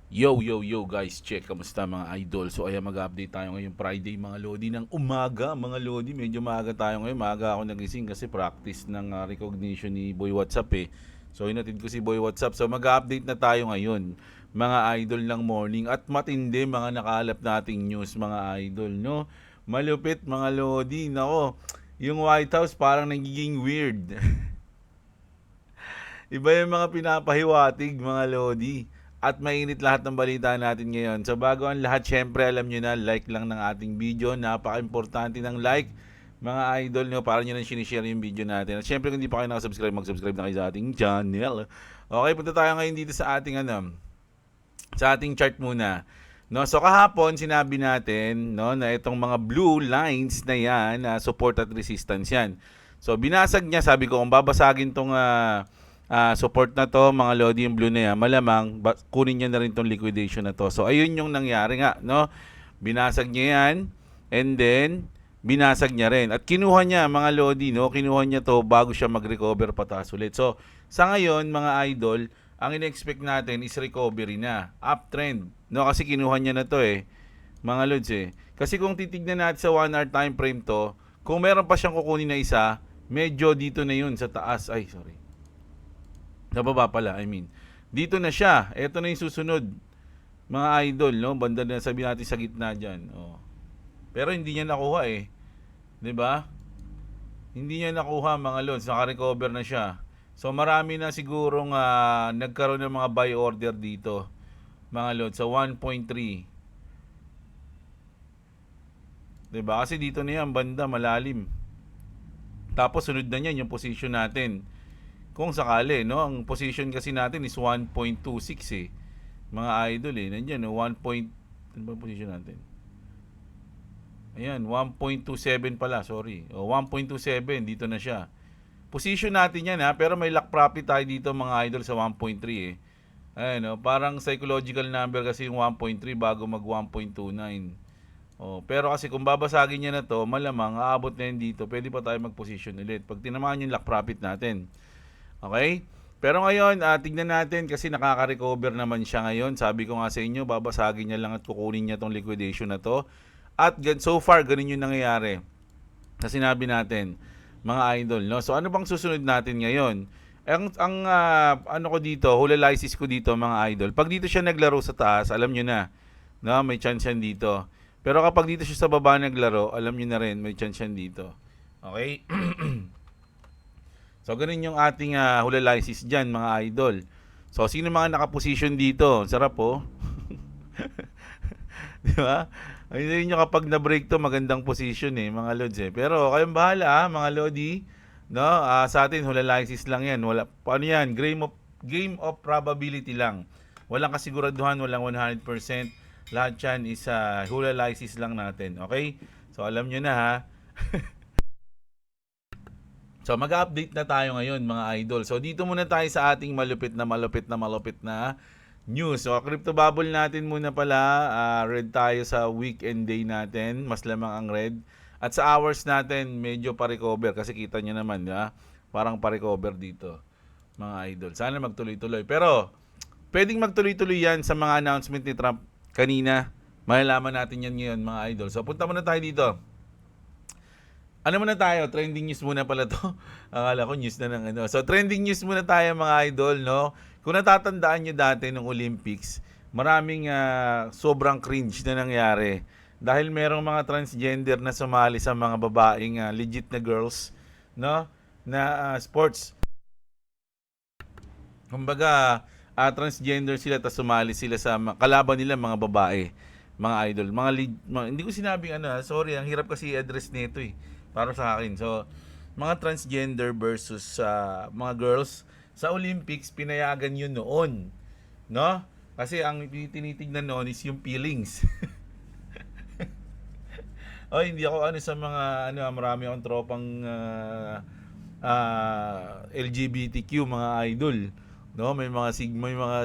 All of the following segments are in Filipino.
Yo guys, check, kamusta mga idol? So ayan, mag-update tayo ngayong Friday mga lodi ng umaga. Mga lodi, medyo maaga tayo ngayon. Maaga ako nagising kasi practice ng recognition ni Boy WhatsApp eh. So hinatid ko si Boy WhatsApp. So mag-update na tayo ngayon mga idol ng morning. At matindi mga nakalap nating news mga idol, no? Malupit mga lodi. Nako, yung White House parang nagiging weird. Iba yung mga pinapahiwatig mga lodi. At mainit lahat ng balita natin ngayon. So bago ang lahat, syempre alam nyo na, like lang ng ating video. Napaka-importante ng like, mga idol nyo, para nyo nang sinishare yung video natin. At syempre kung hindi pa kayo nakasubscribe, mag-subscribe na kayo sa ating channel. Okay, punta tayo ngayon dito sa ating sa ating chart muna. No, so kahapon sinabi natin, no, na itong mga blue lines na yan, support at resistance yan. So binasag niya, sabi ko kung babasagin tong support na to, mga lodi, yung blue na yan, malamang kunin niya na rin tong liquidation na to. So ayun yung nangyari nga, no? Binasag niya yan, and then binasag niya rin. At kinuha niya, mga lodi, no? Kinuha niya to bago siya mag-recover pataas ulit. So sa ngayon, mga idol, ang in-expect natin is recovery na, uptrend, no? Kasi kinuha niya na to mga lods Kasi kung titignan natin sa 1 hour time frame to, kung meron pa siyang kukunin na isa, medyo dito na yun sa taas. Ay, sorry. Sa baba pala, I mean. Dito na siya. Ito na yung susunod. Mga idol, no? Banda na sabi natin sa gitna dyan. Oh. Pero hindi niya nakuha 'Di ba? Hindi niya nakuha mga lods. Naka-recover na siya. So marami na sigurong nagkaroon ng mga buy order dito. Mga lods sa 1.3. 'Di ba? Kasi dito na yan, banda malalim. Tapos sunod na niyan yung position natin. Kung sakali, no? Ang position kasi natin is 1.26 Mga idol Nandiyan, no? 1. Ano ba position natin? Ayan, 1.27 pala, sorry. O, 1.27, dito na siya. Position natin yan pero may lock profit tayo dito mga idol sa 1.3 Ayan, no? Parang psychological number kasi yung 1.3 bago mag 1.29. Pero kasi kung babasagin niya na to, malamang aabot na yan dito. Pwede pa tayo mag-position ulit. Pag tinamaan yung lock profit natin. Okay? Pero ngayon, tignan natin kasi nakaka-recover naman siya ngayon. Sabi ko nga sa inyo, babasagin niya lang at kukunin niya tong liquidation na to. At so far, ganun yung nangyayari. Sa sinabi natin, mga idol, no? So ano bang susunod natin ngayon? Ano ko dito, hulalysis ko dito mga idol. Pag dito siya naglaro sa taas, alam niyo na, no? May chance yan dito. Pero kapag dito siya sa baba naglaro, alam niyo na rin, may chance yan dito. Okay? So, ganun yung ating hulalysis dyan, mga idol. So, sino mga nakaposition dito? Sarap Di ba? Hindi nyo kapag na-break to, magandang position mga lods Pero, kayong bahala mga lodi. No? Sa atin, hulalysis lang yan. Wala, paano yan? Game of probability lang. Walang kasiguraduhan, walang 100%. Lahat yan is hulalysis lang natin. Okay? So, alam nyo na So mag-update na tayo ngayon mga idol. So dito muna tayo sa ating malupit na news. So crypto bubble natin muna pala. Red tayo sa weekend day natin. Mas lamang ang red. At sa hours natin medyo pa-recover. Kasi kita nyo naman parang pa-recover dito mga idol. Sana magtuloy-tuloy. Pero pwedeng magtuloy-tuloy yan sa mga announcement ni Trump kanina. Malalaman natin yan ngayon mga idol. So punta muna tayo dito. Ano muna tayo? Trending news muna pala to. Akala ko news na ng ano. So, trending news muna tayo mga idol, no? Kung natatandaan nyo dati ng Olympics, maraming sobrang cringe na nangyari. Dahil merong mga transgender na sumali sa mga babaeng legit na girls, no? Na sports. Kumbaga, transgender sila tapos sumali sila sa kalaban nila mga babae, mga idol. Hindi ko sinabing sorry, ang hirap kasi i-address nito para sa akin. So, mga transgender versus mga girls sa Olympics, pinayagan yun noon. No? Kasi ang tinitignan noon is yung feelings. Hindi ako sa mga marami akong tropang LGBTQ mga idol. No, may mga sigma, may mga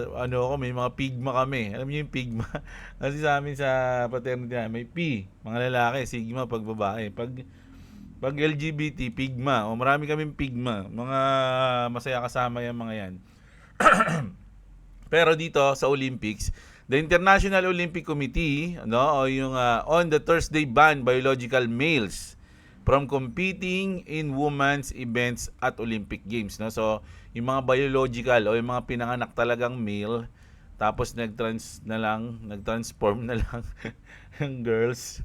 may mga pigma kami. Alam niyo yung pigma? Kasi sa amin sa fraternity may P, mga lalaki, sigma pag babae. Pag LGBT, pigma. Marami kaming pigma. Mga masaya kasama yung mga yan. Pero dito sa Olympics, The International Olympic Committee, no, o yung on the Thursday ban biological males from competing in women's events at Olympic Games, no. So, yung mga biological o yung mga pinanganak talagang male tapos nagtransform na lang ng girls,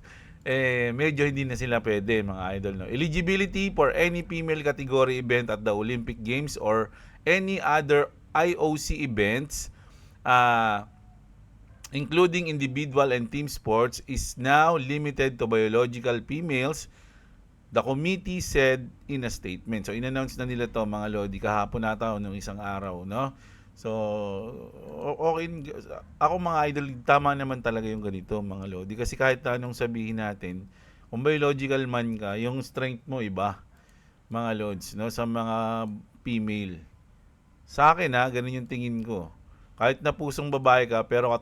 medyo hindi na sila pwede, mga idol, no. Eligibility for any female category event at the Olympic Games or any other IOC events, including individual and team sports, is now limited to biological females, the committee said in a statement. So, in-announce na nila to, mga lodi, kahapon nata o nung isang araw, no? So, okay, ako mga idol, tama naman talaga yung ganito, mga lodi. Kasi kahit anong sabihin natin, kung biological man ka, yung strength mo iba, mga lods, no? Sa mga female. Sa akin ganun yung tingin ko. Kahit na pusong babae ka, pero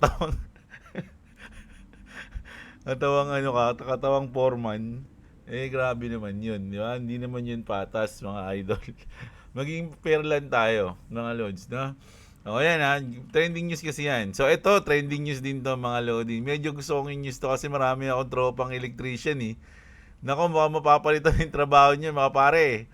katawang foreman, grabe naman yun, di ba? Hindi naman yun patas, mga idol. Maging fair lang tayo, mga lods, no? O yan trending news kasi yan. So ito, trending news din to, mga lodi. Medyo gusto kong news to kasi marami akong tropang electrician Nako, mapapalitan yung trabaho niya, mga pare.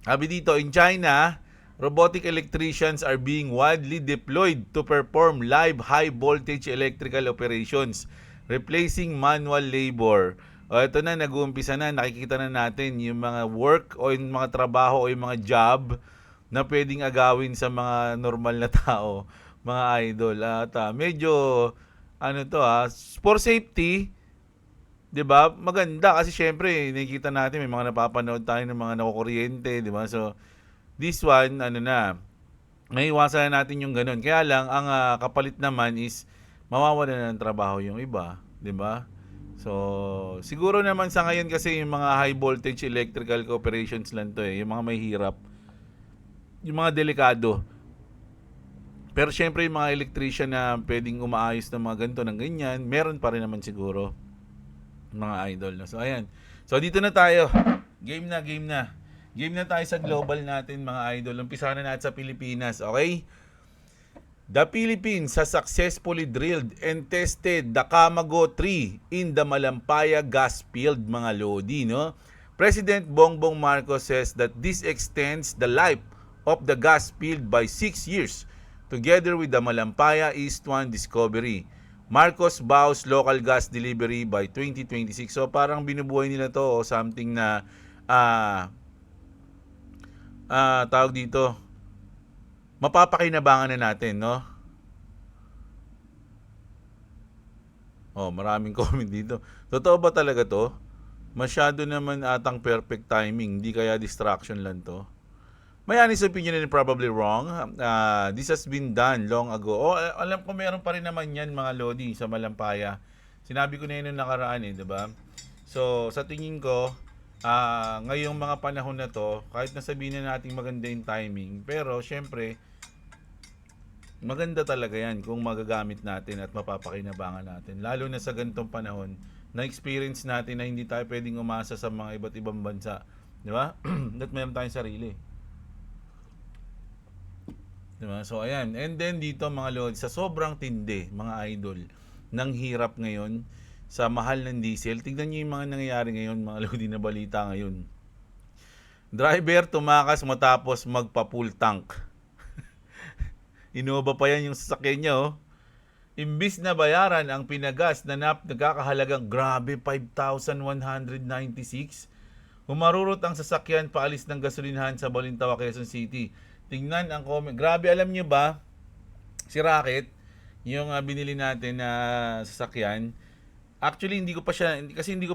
Sabi dito, in China, robotic electricians are being widely deployed to perform live high voltage electrical operations, replacing manual labor. O ito na, nag-uumpisa na, nakikita na natin yung mga work o yung mga trabaho o yung mga job na pwedeng agawin sa mga normal na tao, mga idol. At medyo, for safety, 'di ba? Maganda kasi syempre nakikita natin may mga napapanood tayo ng mga nakukuryente, 'di ba? So this one may iwasan na natin yung ganun. Kaya lang ang kapalit naman is mawawalan ng trabaho yung iba, 'di ba? So siguro naman sa ngayon kasi yung mga high voltage electrical operations lang to yung mga may hirap, yung mga delikado. Pero syempre yung mga electrician na pwedeng umaayos ng mga ganito ng ganyan, meron pa rin naman siguro, mga idol. So ayan. So dito na tayo. Game na. Game na tayo sa global natin, mga idol. Umpisahan na natin sa Pilipinas, okay? The Philippines has successfully drilled and tested the Camago 3 in the Malampaya gas field, mga lodi, no? President Bongbong Marcos says that this extends the life of the gas field by 6 years, together with the Malampaya East 1 discovery. Marcos vows local gas delivery by 2026. So parang binubuhay nila to o something na tawag dito, mapapakinabangan na natin, no? Oh, maraming comment dito. Totoo ba talaga to? Masyado naman atang perfect timing, di kaya distraction lang to. My honest opinion and probably wrong. This has been done long ago. Alam ko meron pa rin naman yan, mga lodi, sa Malampaya. Sinabi ko na yun nung nakaraan, di ba? So, sa tingin ko, ngayong mga panahon na to, kahit nasabihin na natin maganda yung timing, pero syempre, maganda talaga yan kung magagamit natin at mapapakinabangan natin. Lalo na sa ganitong panahon, na-experience natin na hindi tayo pwedeng umasa sa mga iba't ibang bansa. Di ba? At meron tayong sarili. Diba? So ayan, and then dito, mga lord, sa sobrang tindi, mga idol, ng hirap ngayon sa mahal ng diesel. Tignan niyo yung mga nangyayari ngayon, mga lodi, na balita ngayon. Driver tumakas matapos magpa-full tank. Innova pa yan yung sasakyan niya, oh. Imbis na bayaran ang pinagas na nagkakahalagang grabe 5,196, humarurot ang sasakyan paalis ng gasolinahan sa Balintawak, Quezon City. Tingnan ang comment. Grabe, alam nyo ba, si Rocket, yung binili natin na sasakyan, actually hindi ko pa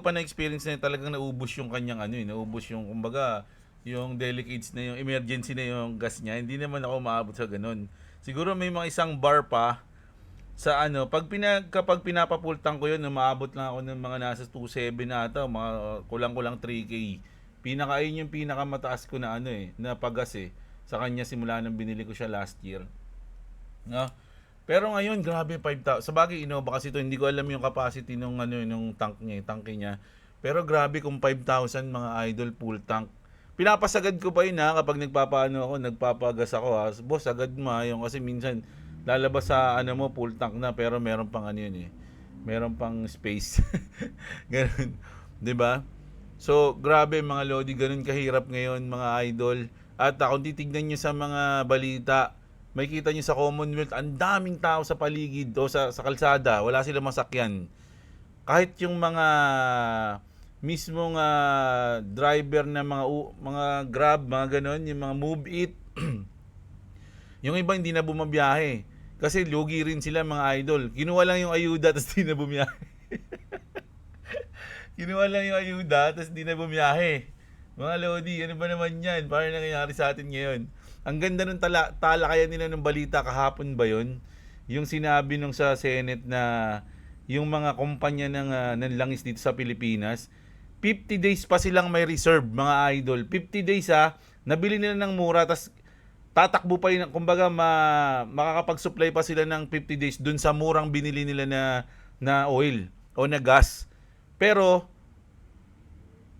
na-experience na talagang naubos yung kanyang naubos yung, kumbaga, yung delicates na yung emergency na yung gas niya. Hindi naman ako maabot sa ganun. Siguro may mga isang bar pa sa kapag pinapapultang ko yun, umaabot lang ako ng mga nasa 2.7 na ata, mga kulang-kulang 3K. Yun yung pinakamataas ko na na pagas sa kanya simula nang binili ko siya last year. No? Pero ngayon, grabe, 5,000. Sa bagay, Innova kasi ito, hindi ko alam yung capacity nung tangke niya. Pero grabe kung 5,000, mga idol, full tank. Pinapasagad ko pa yun kapag nagpapagas ako. Boss, agad mo yung kasi minsan lalabas sa ano mo full tank na pero meron pang ano yun eh. Meron pang space. Ganun, 'di ba? So, grabe mga lodi, ganun kahirap ngayon mga idol. At kung titignan nyo sa mga balita, may kita nyo sa Commonwealth, ang daming tao sa paligid o sa kalsada, wala silang masakyan. Kahit yung mga mismong driver na mga Grab, mga ganon, yung mga Move It, yung iba hindi na bumabiyahe. Kasi lugi rin sila mga idol. Kinuha lang yung ayuda tapos di na bumiyahe. Kinuha lang yung ayuda, tapos di na bumiyahe. Mga Lodi, ano ba naman yan? Paano nangyayari sa atin ngayon? Ang ganda ng talakayan nila ng balita kahapon ba yun? Yung sinabi nung sa Senate na yung mga kumpanya ng langis dito sa Pilipinas, 50 days pa silang may reserve, mga idol. 50 days nabili nila ng mura, tas tatakbo pa yun, kumbaga makakapag-supply pa sila ng 50 days dun sa murang binili nila na oil o na gas. Pero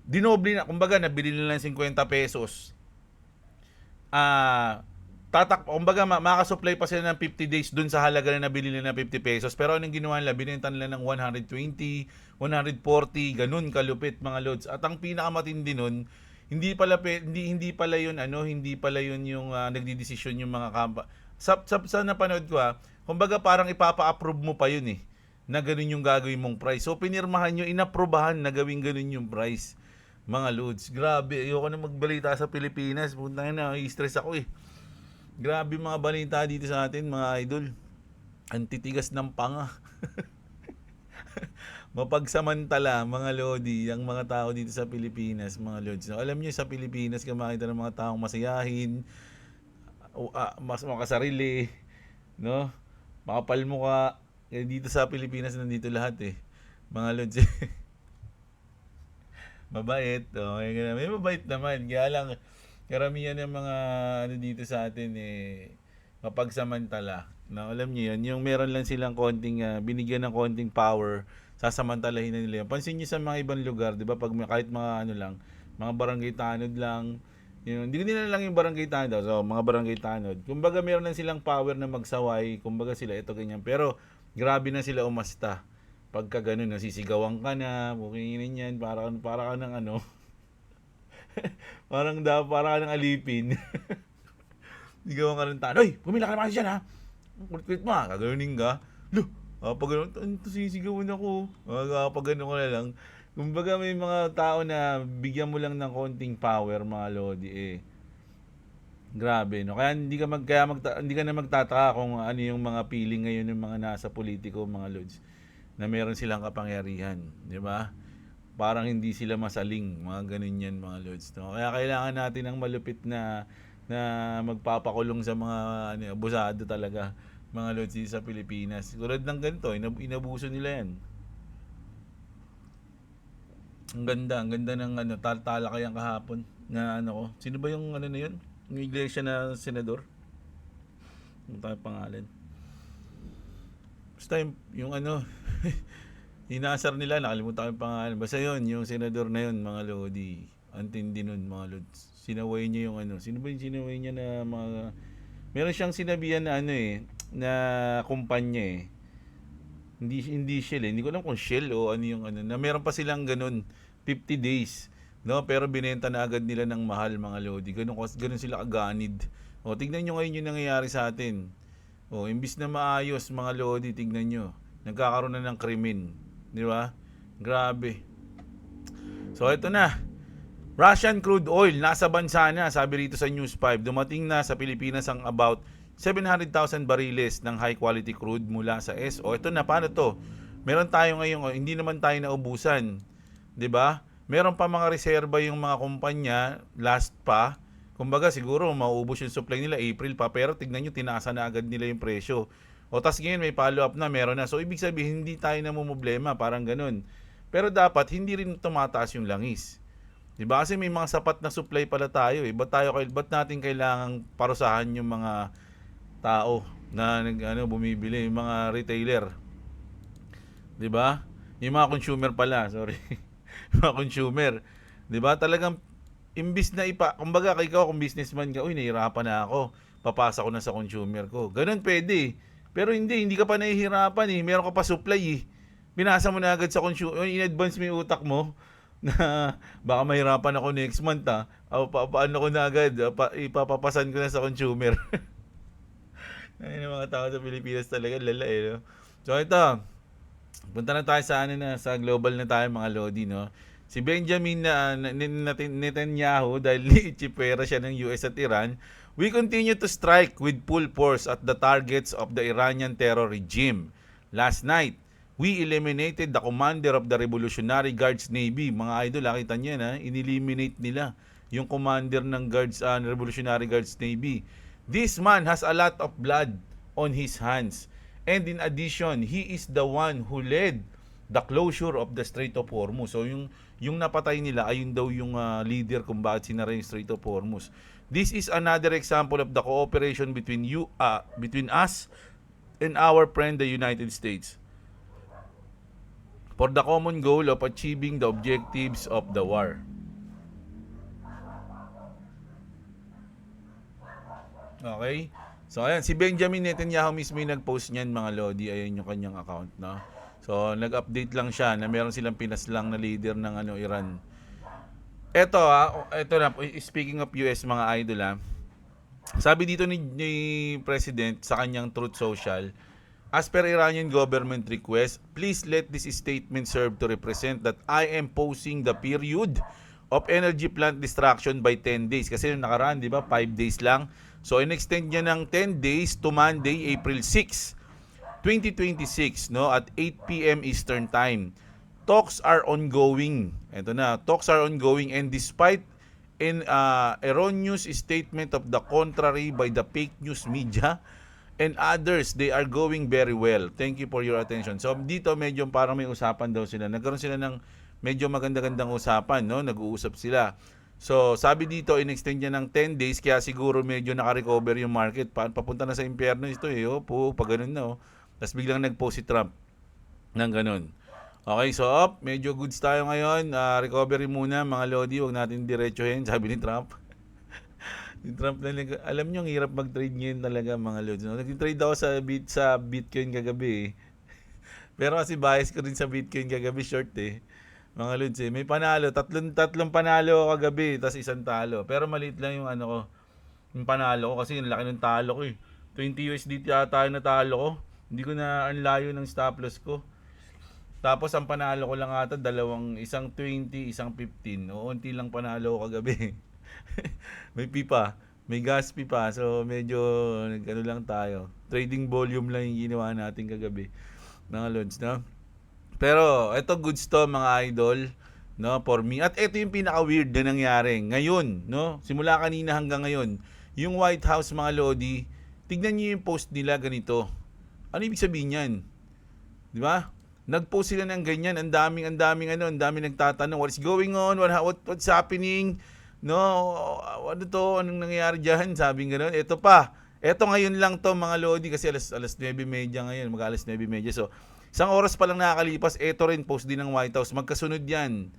dinoble na, kumbaga nabili nila ng 50 pesos. Kumbaga makaka-supply pa sila ng 50 days dun sa halaga na nabili nila ng 50 pesos. Pero anong ginawa nila? Binenta nila ng 120, 140, ganun kalupit mga lods. At ang pinakamatindi nun, hindi pala yun hindi pala yun yung nagdidesisyon yung mga sa napanood ko kumbaga parang ipapa-approve mo pa yun na ganun yung gagawin mong price. So pinirmahan nyo, inaprubahan na gawin ganun yung price. Mga loads, grabe, ayoko na magbalita sa Pilipinas. Punta na, i-stress ako Grabe mga balita dito sa atin, mga idol. Antitigas ng panga. Mapagsamantala, mga lodi, ang mga tao dito sa Pilipinas, mga lods. So, alam niyo sa Pilipinas, ka makita ng mga taong masayahin, mas makasarili, no? Makapal mukha. Dito sa Pilipinas, nandito lahat mga lods. Mabait. Okay, may mabait naman. Kaya lang, karamihan ng mga dito sa atin mapagsamantala. Na alam niyo yan, yung meron lang silang konting, binigyan ng konting power, sasamantalahin na nila yan. Pansin niyo sa mga ibang lugar, di ba, pag kahit mga lang, mga barangay tanod lang, hindi nila lang yung barangay tanod, so mga barangay tanod. Kumbaga meron lang silang power na magsaway, kumbaga sila ito ganyan. Pero grabe na sila umasta. Pagka ganun, nasisigawan ka na, bukingin yan, para ka ng para ka ng alipin. Sigawan ka ng tanod, "Hoy, pumila ka naman dyan kulit mo kaganunin ka." Pag ganun, sisigawan ako. Pag ganun ko na lang. Kumbaga may mga tao na bigyan mo lang ng konting power, mga lodi Grabe, no? Kaya hindi ka na magtataka kung ano yung mga feeling ngayon ng mga nasa politiko, mga lods, na meron silang kapangyarihan, di ba? Parang hindi sila masaling, mga ganun yan, mga lods, no? Kaya kailangan natin ng malupit na magpapakulong sa mga abusado talaga, mga lods sa Pilipinas. Tulad ng ganito, inabuso nila yan. Ang ganda ng talakayang kahapon na ko. Sino ba yung na yun? Yung iglesia na senador? Ano tayo pangalan? Basta yung inasar nila, nakalimutan ko yung pangalan. Basta yun, yung senador na yun, mga lodi. Antindi nun, mga lods. Sinaway niya yung Sino ba yung sinaway niya na mga... Meron siyang sinabihan na na kumpanya Hindi Shell Hindi ko alam kung Shell o ano yung na meron pa silang ganun, 50 days. No, pero binenta na agad nila ng mahal, mga lodi. Ganun sila kaganid. Tignan nyo ngayon yung nangyayari sa atin. Imbis na maayos, mga lodi, tignan nyo. Nagkakaroon na ng krimen. Di ba? Grabe. So, ito na. Russian crude oil, nasa bansa na, sabi rito sa News 5. Dumating na sa Pilipinas ang about 700,000 bariles ng high quality crude mula sa SO. Ito na, paano to? Meron tayo ngayon, hindi naman tayo naubusan. 'Di ba? Meron pa mga reserba yung mga kumpanya, last pa. Kumbaga siguro mauubos yung supply nila April pa, pero tignan nyo, tinaasa na agad nila yung presyo. Tas ngayon may follow up na, meron na. So ibig sabihin, hindi tayo namumblema, parang ganun. Pero dapat hindi rin tumataas yung langis. 'Di ba? Kasi may mga sapat na supply pala tayo Ba't natin kailangang parusahan yung mga tao na bumibili, yung mga retailer? 'Di ba? Yung mga consumer pala, sorry. Mga consumer. 'Di ba? Talagang imbis na kumbaga ikaw kung businessman ka, nahihirapan na ako. Papasa ko na sa consumer ko. Ganun pwede. Pero hindi ka pa nahihirapan eh. Meron ka pa supply eh. Pinasa mo na agad sa consumer, in-advance mo yung utak mo na baka mahirapan ako next month paano ko na agad, ipapapasan ko na sa consumer. Ay, yung mga tao sa Pilipinas talaga lala eh, no? So ito, punta na tayo sa sa global na tayo mga lodi, no? Si Benjamin Netanyahu, dahil chipera siya ng US at Iran, we continue to strike with full force at the targets of the Iranian terror regime. Last night, we eliminated the commander of the Revolutionary Guards Navy. Mga idol, nakita niyo na, ineliminate nila yung commander ng Revolutionary Guards Navy. This man has a lot of blood on his hands. And in addition, he is the one who led the closure of the Strait of Hormuz. So yung napatay nila, ayun daw yung leader kung bakit sinara yung Strait of Hormuz. This is another example of the cooperation between us and our friend the United States for the common goal of achieving the objectives of the war. Okay? So ayan, si Benjamin Netanyahu mismo yung nag-post niyan mga lodi. Ayan yung kanyang account, no? So nag-update lang siya na meron silang pinaslang na leader ng Iran. Ito na, speaking of US mga idol sabi dito ni President sa kanyang Truth Social, as per Iranian government request, please let this statement serve to represent that I am posing the period of energy plant destruction by 10 days. Kasi yung nakaraan, di ba, 5 days lang. So, in-extend niya ng 10 days to Monday, April 6, 2026, no, at 8 p.m. Eastern Time. Talks are ongoing. Ito na, talks are ongoing and despite erroneous statement of the contrary by the fake news media and others, they are going very well. Thank you for your attention. So dito medyo parang may usapan daw sila. Nagkaroon sila ng medyo maganda-gandang usapan, no? Nag-uusap sila. So sabi dito, in-extend niya ng 10 days kaya siguro medyo naka-recover yung market. Papunta na sa impyerno ito eh. Pag ganun na. Tapos biglang nag-post si Trump ng ganun. Okay, so medyo goods tayo ngayon. Recovery muna mga lodi, huwag natin diretsuhin, sabi ni Trump. Ni Trump na alam nyo, ang hirap mag-trade ngayon talaga mga lodi. No? Nag-trade ako sa Bitcoin kagabi eh. Pero kasi bias ko rin sa Bitcoin kagabi, short eh. Mga lods eh. May panalo, tatlong panalo ako kagabi, tapos isang talo. Pero maliit lang yung yung panalo ko kasi yung laki ng talo ko eh. 20 USDT yata yung natalo ko. Hindi ko na ang layo ng stop loss ko. Tapos ang panalo ko lang ata isang 20, isang 15. O unti lang panalo ko kagabi. May pipa, may gas pipa. So medyo lang tayo. Trading volume lang yung ginawa natin kagabi. Mga lods, no? Pero ito goods to mga idol, no, for me. At ito yung pinaka-weird na nangyari ngayon, no? Simula kanina hanggang ngayon. Yung White House mga lodi, tignan niyo yung post nila ganito. Ano ibig sabihin niyan? 'Di ba? Nag-post sila ng ganyan, ang daming nagtatanong, what's going on? What's happening? No, ano to? Anong nangyayari diyan? Sabing ganoon. Ito ngayon lang to mga lodi kasi alas 9:30 ngayon, mag-alas 9:30. So, isang oras pa lang nakakalipas, ito rin post din ng White House. Magkasunod 'yan.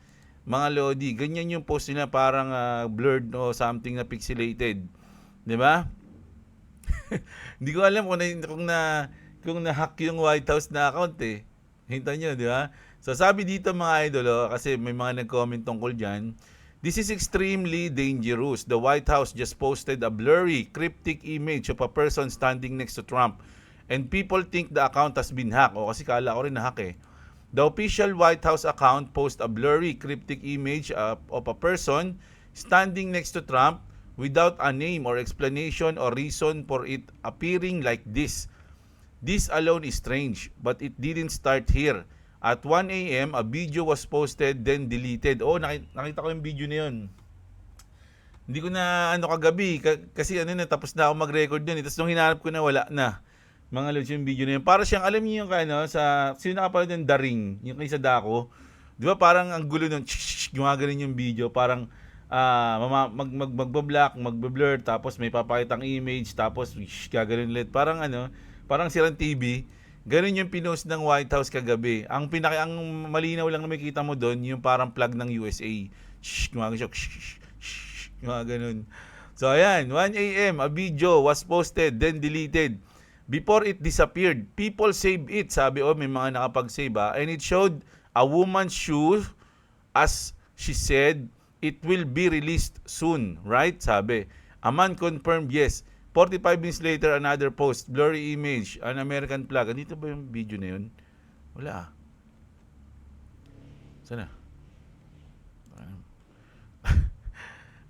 Mga lodi, ganyan yung post nila, parang blurred o something na pixelated. 'Di ba? Hindi ko alam kung na-hack yung White House na account eh. Hinta nyo, di ba? So sabi dito mga idol, kasi may mga nag-comment tungkol dyan, this is extremely dangerous. The White House just posted a blurry, cryptic image of a person standing next to Trump. And people think the account has been hacked. O kasi kala ko rin na-hack eh. The official White House account post a blurry, cryptic image of a person standing next to Trump without a name or explanation or reason for it appearing like this. This alone is strange, but it didn't start here. At 1 a.m., a video was posted, then deleted. Nakita ko yung video na yun. Hindi ko na kagabi, kasi tapos na ako mag-record yun. Tapos nung hinarap ko na, wala na. Mga lods yung video na yun. Para siyang, alam niyo yung sino nakapanood yung The Ring, yung kay sa Dako. Di ba parang ang gulo nun, gumagaling yung video, parang magbablock, magbablur, tapos may papakitang image, tapos gagaling ulit. Parang Siran TV, ganun yung pinost ng White House kagabi. Ang malinaw lang na makikita mo doon, yung parang plug ng USA. Mga ganun. So ayan, 1 a.m. a video was posted, then deleted. Before it disappeared, people saved it. Sabi, may mga nakapag-save and it showed a woman's shoe as she said, it will be released soon, right? Sabi. A man confirmed, yes. 45 minutes later, another post, blurry image, an American flag. Andito ba yung video na yun? Wala. Sana?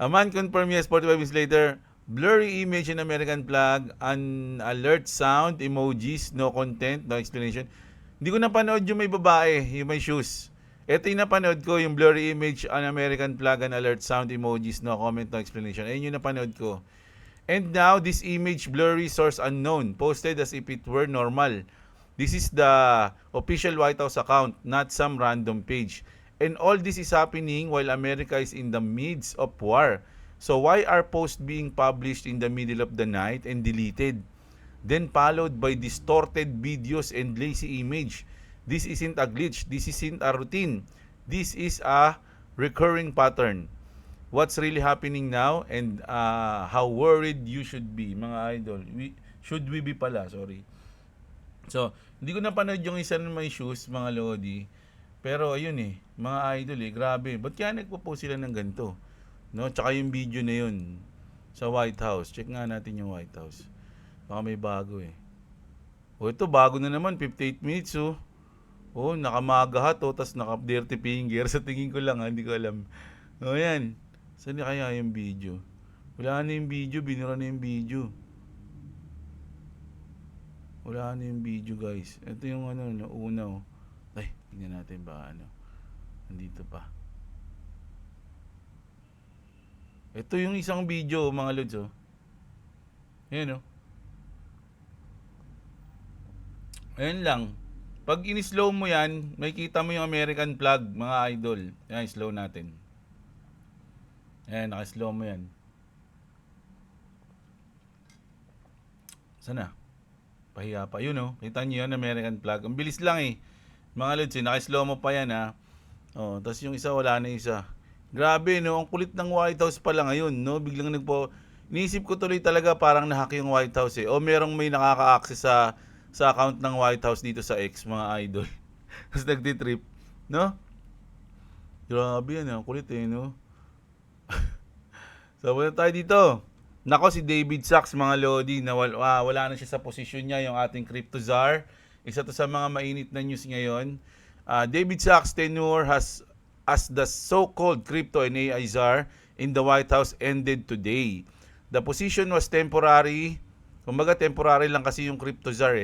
A man confirmed, yes, 45 minutes later, blurry image in American flag, an alert sound, emojis, no content, no explanation. Hindi ko napanood yung may babae, yung may shoes. Ito yung napanood ko, yung blurry image, an American flag, an alert sound, emojis, no comment, no explanation. Ayun yung napanood ko. And now, this image, blurry, source unknown, posted as if it were normal. This is the official White House account, not some random page. And all this is happening while America is in the midst of war. So why are posts being published in the middle of the night and deleted? Then followed by distorted videos and lazy image. This isn't a glitch. This isn't a routine. This is a recurring pattern. What's really happening now and how worried you should be, mga idol. Should we be pala, sorry. So, hindi ko napanood yung isa ng may shoes, mga lodi. Pero ayun mga idol grabe. Ba't kaya nagpo-post sila ng ganito? No? Tsaka yung video na yun sa White House. Check nga natin yung White House. Baka may bago ito bago na naman, 58 minutes nakamaga tas naka-dirty finger. Sa tingin ko lang hindi ko alam. Yan. Saan kaya yung video? Wala na yung video, binura na yung video. Wala na yung video, guys. Ito yung una Ay, tingnan natin ba nandito pa. Ito yung isang video, mga lods Ayan Ayan lang. Pag in-slow mo yan, may kita mo yung American flag, mga idol. Ayan, slow natin. Ayan, naka-slow mo yan. Sana? Pahiya pa. Yun kita nyo yun, American flag. Ang bilis lang mga lods naka-slow mo pa yan tapos yung isa wala na isa. Grabe ang kulit ng White House pala ngayon biglang iniisip ko tuloy talaga parang nahack yung White House merong may nakaka-access sa account ng White House dito sa X, mga idol. Tapos nagtitrip grabe yan ang kulit So wala tayo dito. Nako, si David Sachs, mga lodi, na wala na siya sa posisyon niya, yung ating crypto czar. Isa to sa mga mainit na news ngayon. David Sachs' tenure as the so-called crypto and AI czar in the White House ended today. The position was temporary. Kumbaga temporary lang kasi yung crypto czar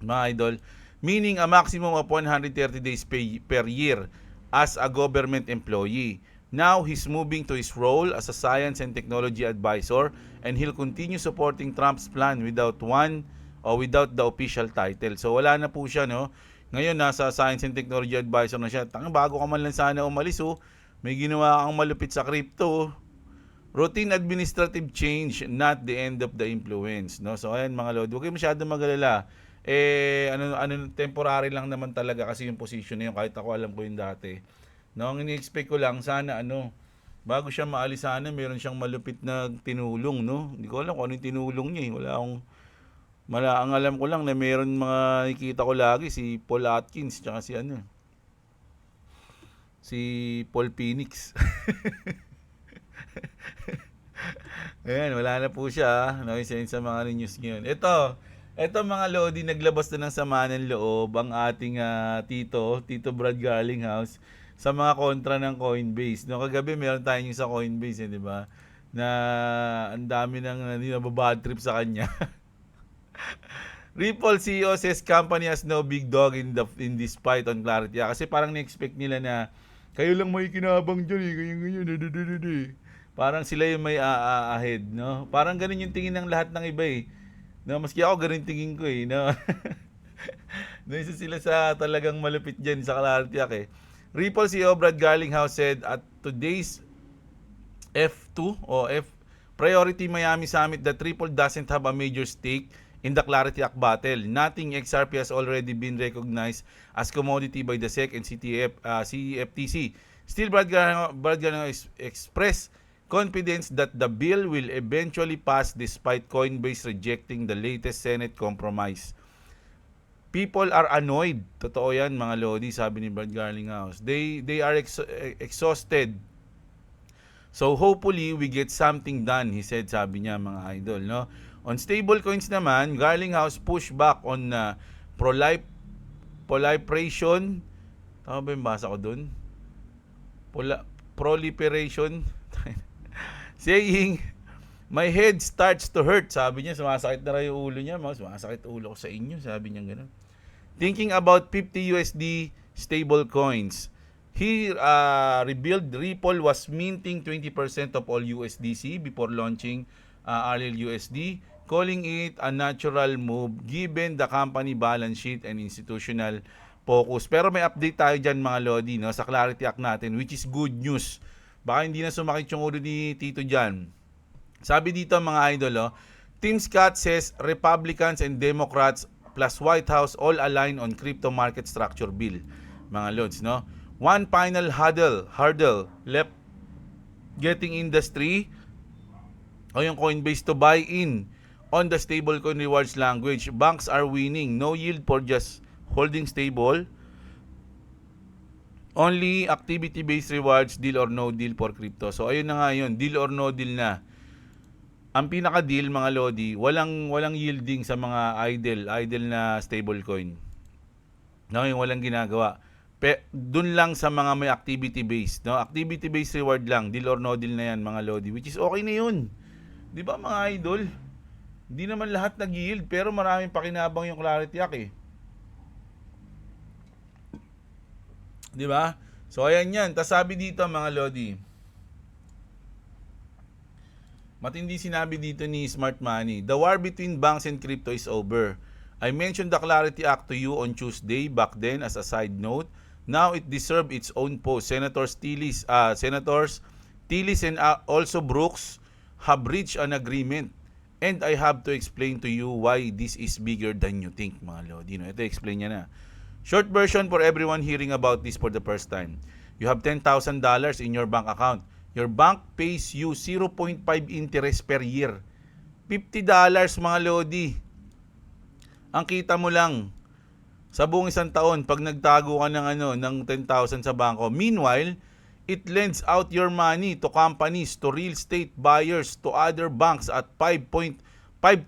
mga idol. Meaning a maximum of 130 days per year as a government employee. Now, he's moving to his role as a science and technology advisor and he'll continue supporting Trump's plan without the official title. So, wala na po siya, Ngayon, nasa science and technology advisor na siya. Bago ka man lang sana umalis, may ginawa kang malupit sa crypto. Routine administrative change, not the end of the influence, So, ayan mga lord, huwag kayo masyadong magalala. Temporary lang naman talaga kasi yung position na yun. Kahit ako alam ko yung dati. Ang ini-expect ko lang sana bago siya maalis sana meron siyang malupit na tinulong Hindi ko alam kung ano yung tinulong niya ang alam ko lang na meron mga nakikita ko lagi si Paul Atkins tsaka si Paul Phoenix. Ayan, wala na po siya sa mga news ngayon. Ito mga lodi, naglabas na ng sama ng loob ang ating Tito Brad Garlinghouse sa mga kontra ng Coinbase. Kagabi meron tayong sa Coinbase, di ba? Na ang dami nang nababad trip sa kanya. Ripple CEO says company has no big dog in this fight on Clarity. Kasi parang na-expect nila na kayo lang may kinabang dyan ganyan. Parang sila yung may ahead, Parang ganun yung tingin ng lahat ng iba maski ako ganun tingin ko isa sila sa talagang malupit dyan sa Clarity Ripple CEO Brad Garlinghouse said at today's F2 Priority Miami Summit that Ripple doesn't have a major stake in the Clarity Act battle. Nothing XRP has already been recognized as commodity by the SEC and CEFTC. Still, Brad Garlinghouse expressed confidence that the bill will eventually pass despite Coinbase rejecting the latest Senate compromise. People are annoyed. Totoo yan, mga Lodi, sabi ni Brad Garlinghouse. They are exhausted. So hopefully we get something done, he said, sabi niya, mga idol, no? On stablecoins naman, Garlinghouse push back on proliferation. Tama ba yung basa ko dun? Proliferation. Saying, my head starts to hurt. Sabi niya, sumasakit na rin yung ulo niya. Sumasakit ulo ko sa inyo. Sabi niya gano'n. Thinking about 50 USD stable coins. He revealed Ripple was minting 20% of all USDC before launching RLUSD, calling it a natural move given the company balance sheet and institutional focus. Pero may update tayo dyan, mga Lodi, no, sa Clarity Act natin, which is good news. Baka hindi na sumakit yung ulo ni Tito dyan. Sabi dito, mga idol, Tim Scott says Republicans and Democrats plus White House all align on crypto market structure bill. Mga Lods, no? One final hurdle left getting industry o yung Coinbase to buy in on the stablecoin rewards language. Banks are winning. No yield for just holding stable. Only activity-based rewards, deal or no deal for crypto. So ayun na nga yun, deal or no deal na. Ang pinaka-deal, mga Lodi, walang yielding sa mga idle na stablecoin. No, yung walang ginagawa. Doon lang sa mga may activity-based, no? Activity-based reward lang, deal or no deal na yan, mga Lodi, which is okay na yun. 'Di ba, mga idol? Hindi naman lahat nag-yield, pero maraming pakinabang yung Clarity Act, eh. 'Di ba? So ayan yan. Tas sabi dito, mga Lodi, matindi sinabi dito ni Smart Money, the war between banks and crypto is over. I mentioned the Clarity Act to you on Tuesday back then as a side note. Now it deserves its own post. Senators Tillis and also Brooks have reached an agreement. And I have to explain to you why this is bigger than you think, mga Lodi. No, ito explain niya na. Short version for everyone hearing about this for the first time. You have $10,000 in your bank account. Your bank pays you 0.5 interest per year. $50, mga Lodi. Ang kita mo lang sa buong isang taon pag nagtago ka ng 10,000 sa bangko. Meanwhile, it lends out your money to companies, to real estate buyers, to other banks at 5 to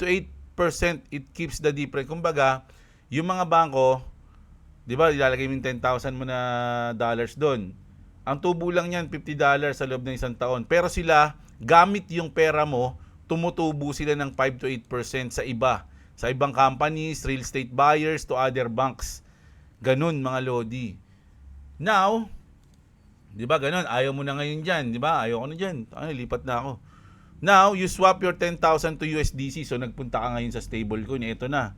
8%. It keeps the difference. Kumbaga, yung mga bangko, 'di ba, ilalagay mo yung 10,000 mo na dollars doon. Ang tubo lang niyan $50 sa loob ng isang taon. Pero sila, gamit yung pera mo, tumutubo sila ng 5 to 8% sa iba. Sa ibang companies, real estate buyers, to other banks. Ganun, mga Lodi. Now, di ba ganun? Ayaw mo na ngayon dyan. Di ba? Ayaw ko na dyan. Lipat na ako. Now, you swap your 10,000 to USDC. So, nagpunta ka ngayon sa stablecoin. Ito na.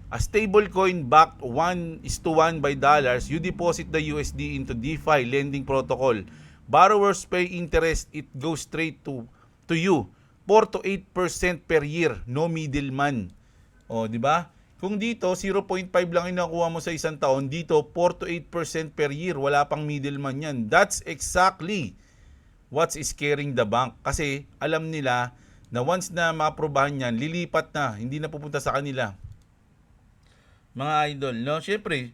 A stablecoin backed 1:1 by dollars, you deposit the USD into DeFi lending protocol. Borrowers pay interest. It goes straight to you. 4 to 8% per year. No middleman. O, di ba? Kung dito, 0.5 lang yung nakuha mo sa isang taon, dito, 4 to 8% per year. Wala pang middleman yan. That's exactly what's scaring the bank. Kasi alam nila na once na maaprobahan yan, lilipat na. Hindi na pupunta sa kanila. Mga idol, no? Siyempre,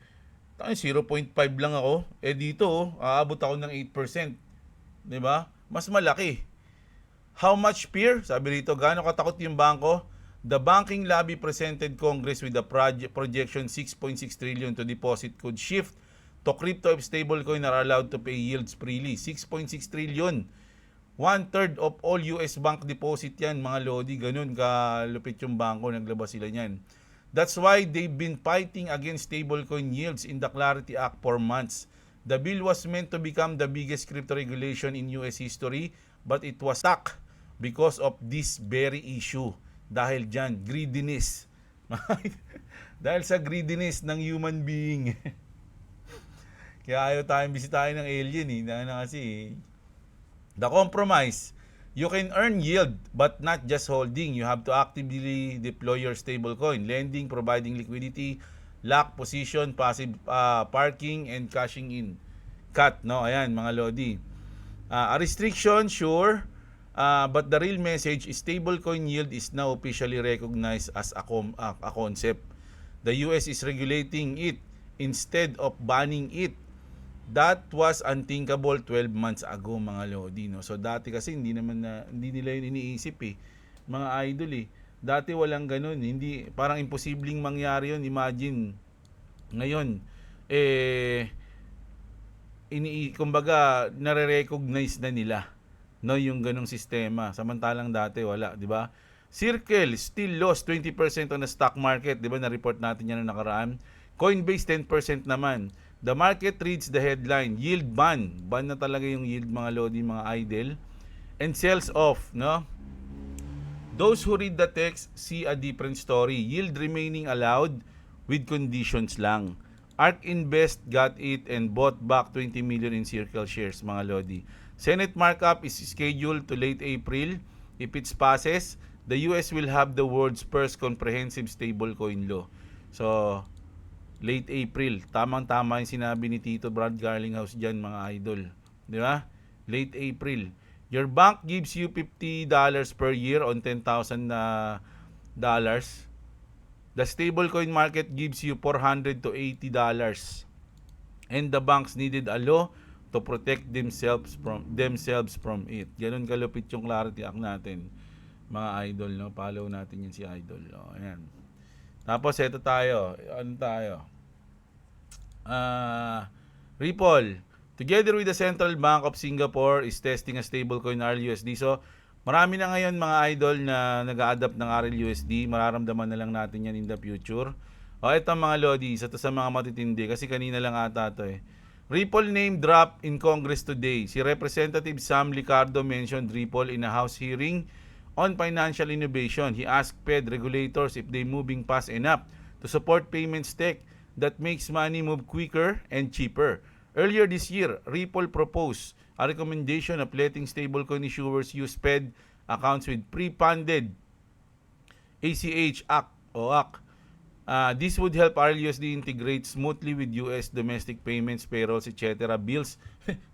0.5 lang ako. Dito, aabot ako ng 8%. Di ba? Mas malaki. How much fear? Sabi rito, gaano katakot yung bangko? The banking lobby presented Congress with a projection 6.6 trillion to deposit could shift to crypto if stablecoin are allowed to pay yields freely. 6.6 trillion. 1/3 of all US bank deposit yan, mga Lodi. Ganun kalupit yung bangko. Naglabas sila niyan. That's why they've been fighting against stablecoin yields in the Clarity Act for months. The bill was meant to become the biggest crypto regulation in US history, but it was stuck because of this very issue. Dahil dyan, greediness. Dahil sa greediness ng human being. Kaya ayaw tayong bisitahin ng alien, eh. Kasi, the compromise, you can earn yield but not just holding. You have to actively deploy your stablecoin. Lending, providing liquidity, lock position, passive parking, and cashing in. Cut, no? Ayan, mga Lodi. A restriction, sure. But the real message is stablecoin yield is now officially recognized as a concept. The US is regulating it instead of banning it. That was unthinkable 12 months ago, mga lodi, no? So dati kasi hindi nila yun iniisip eh, mga idol eh. Dati walang ganun, hindi, parang imposibleng mangyari yun. Imagine ngayon kumbaga nare-recognize na nila, no, yung ganong sistema, samantalang dati wala, di ba? Circle still lost 20% on the stock market, di ba, na-report natin yan na nakaraan. Coinbase 10% naman. The market reads the headline, yield ban na talaga yung yield, mga lodi, mga idol, and sells off, no? Those who read the text see a different story. Yield remaining allowed with conditions lang. ARK Invest got it and bought back 20 million in Circle shares, mga lodi. Senate markup is scheduled to late April. If it passes, the US will have the world's first comprehensive stablecoin law. So, late April. Tamang-tama yung sinabi ni Tito Brad Garlinghouse dyan, mga idol. Di ba? Late April. Your bank gives you $50 per year on $10,000 dollars. The stablecoin market gives you $400 to $80. And the banks needed a law to protect themselves from it. Ganun kalupit yung Clarity Act natin, mga idol, no? Follow natin yun si idol. O, ayan. Tapos ito tayo. Ano tayo? Ripple, together with the Central Bank of Singapore, is testing a stablecoin RLUSD. So, marami na ngayon, mga idol, na nag-a-adapt ng RLUSD. Mararamdaman na lang natin yan in the future. O, ito mga lodi, isa to sa mga matitindi kasi kanina lang ata to eh. Ripple name drop in Congress today. Si Representative Sam Liccardo mentioned Ripple in a House hearing on financial innovation. He asked Fed regulators if they moving fast enough to support payments tech that makes money move quicker and cheaper. Earlier this year, Ripple proposed a recommendation of letting stablecoin issuers use Fed accounts with pre-funded ACH Act o AC. This would help RLUSD integrate smoothly with US domestic payments, payrolls, etc., bills,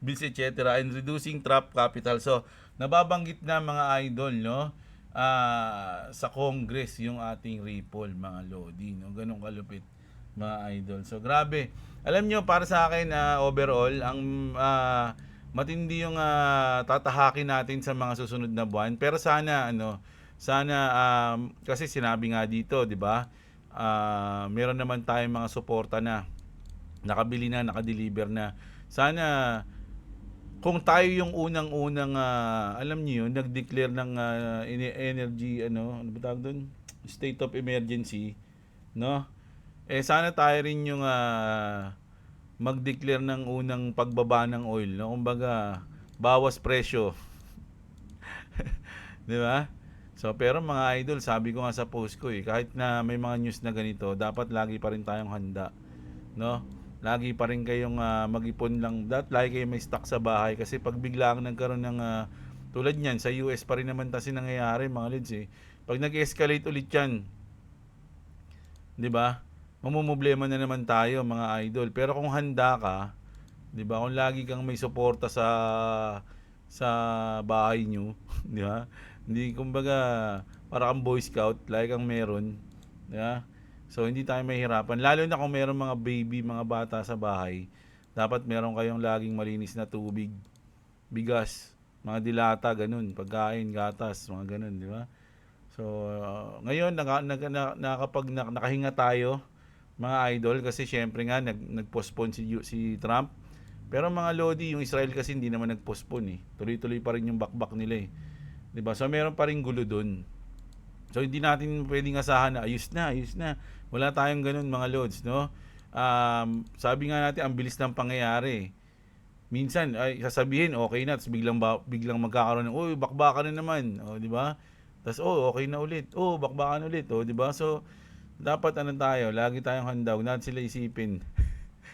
etc., and reducing trap capital. So, nababanggit na, mga idol, no? Sa Congress yung ating Ripple, mga lodi, no? Ganun kalupit, mga idol. So, grabe. Alam nyo, para sa akin, overall, ang matindi yung tatahakin natin sa mga susunod na buwan. Pero sana, kasi sinabi nga dito, di ba? Meron naman tayong mga suporta na nakabili na, nakadeliver na. Sana kung tayo yung unang-unang alam niyo yun, nag-declare ng energy, ano ba tawag doon? State of emergency, no? Sana tayo rin yung mag-declare ng unang pagbaba ng oil, no? Kumbaga, bawas presyo. 'Di ba? So, pero mga idol, sabi ko nga sa post ko kahit na may mga news na ganito, dapat lagi pa rin tayong handa, no? Lagi pa rin kayong mag-ipon lang, lagi kayo may stock sa bahay kasi pag biglang nagkaroon ng tulad niyan, sa US pa rin naman kasi nangyayari, mga lids Pag nag-escalate ulit 'yan, 'di ba? Mamumblema na naman tayo, mga idol. Pero kung handa ka, 'di ba? Kung lagi kang may suporta sa bahay niyo, 'di ba? Hindi, kumbaga, para kang Boy Scout, lagi kang meron. Yeah? So, hindi tayo mahihirapan. Lalo na kung meron mga baby, mga bata sa bahay, dapat meron kayong laging malinis na tubig, bigas, mga dilata, ganun, pagkain, gatas, mga ganun, di ba? So, ngayon, nakahinga tayo, mga idol, kasi syempre nga, nag-postpone si Trump. Pero mga lodi, yung Israel kasi hindi naman nag-postpone eh. Tuloy-tuloy pa rin yung bakbak nila eh. Diba? So meron pa ring gulo doon. So hindi natin pwedeng asahan na ayos na. Wala tayong ganun, mga lods, no? Sabi nga natin, ang bilis ng pangyayari. Minsan ay sasabihin okay na, tapos biglang magkakaroon ng bakbakan na naman, di ba? Tapos okay na ulit. Bakbakan ulit, di ba? So dapat tayo, lagi tayong handa, huwag natin sila isipin.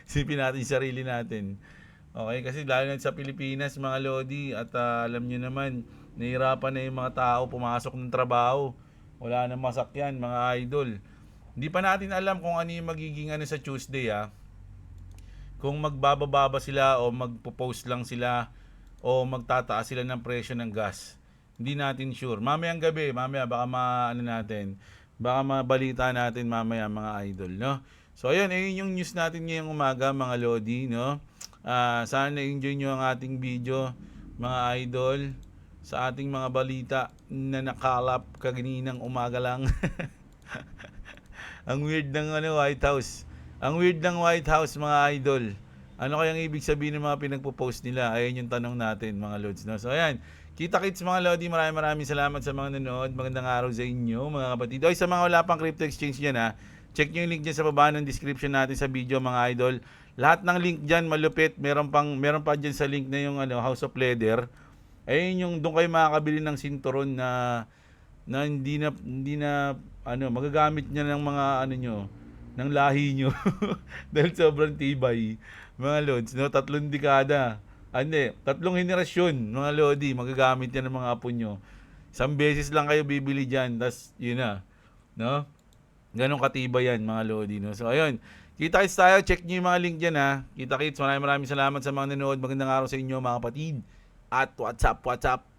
Isipin natin yung sarili natin. Okay, kasi lalo na sa Pilipinas, mga lodi, at alam niyo naman, nahihirapan na yung mga tao pumasok ng trabaho. Wala nang masakyan, mga idol. Hindi pa natin alam kung ano yung magiging sa Tuesday Kung magbababa sila o magpo-post lang sila o magtataas sila ng presyo ng gas. Hindi natin sure. Mamayang gabi, mamaya baka maano natin, baka mabalita natin mamaya mga idol, no? So ayun, ayun yung news natin ngayong umaga mga lodi, no? Sana na-enjoy nyo ang ating video mga idol sa ating mga balita na nakalap kagininang umaga lang. Ang weird ng White House. Ang weird ng White House mga idol. Ano kayang ibig sabihin ng mga pinagpo-post nila? Ayun yung tanong natin mga lods, no? So ayan, kita-kits mga lodi, maraming salamat sa mga nanood. Magandang araw sa inyo mga kapatid. Oy, sa mga wala pang crypto exchange dyan ha, check nyo yung link dyan sa baba ng description natin sa video mga idol. Lahat ng link dyan malupit. Meron pa dyan sa link na yung House of Leather. Ayun yung doon kayo makakabili ng sinturon na hindi na magagamit niya ng mga nyo, ng lahi nyo. Dahil sobrang tibay mga lods, no? 3 dekada. Hindi, 3 henerasyon mga lodi, magagamit yan ng mga apo nyo. Isang beses lang kayo bibili dyan, tas yun na, no? Ganong katibay yan mga lodi, no? So ayun, kita-kits tayo, check nyo yung mga link dyan ha. Kita-kits, maraming salamat sa mga nanood. Magandang araw sa inyo mga kapatid. At what's up?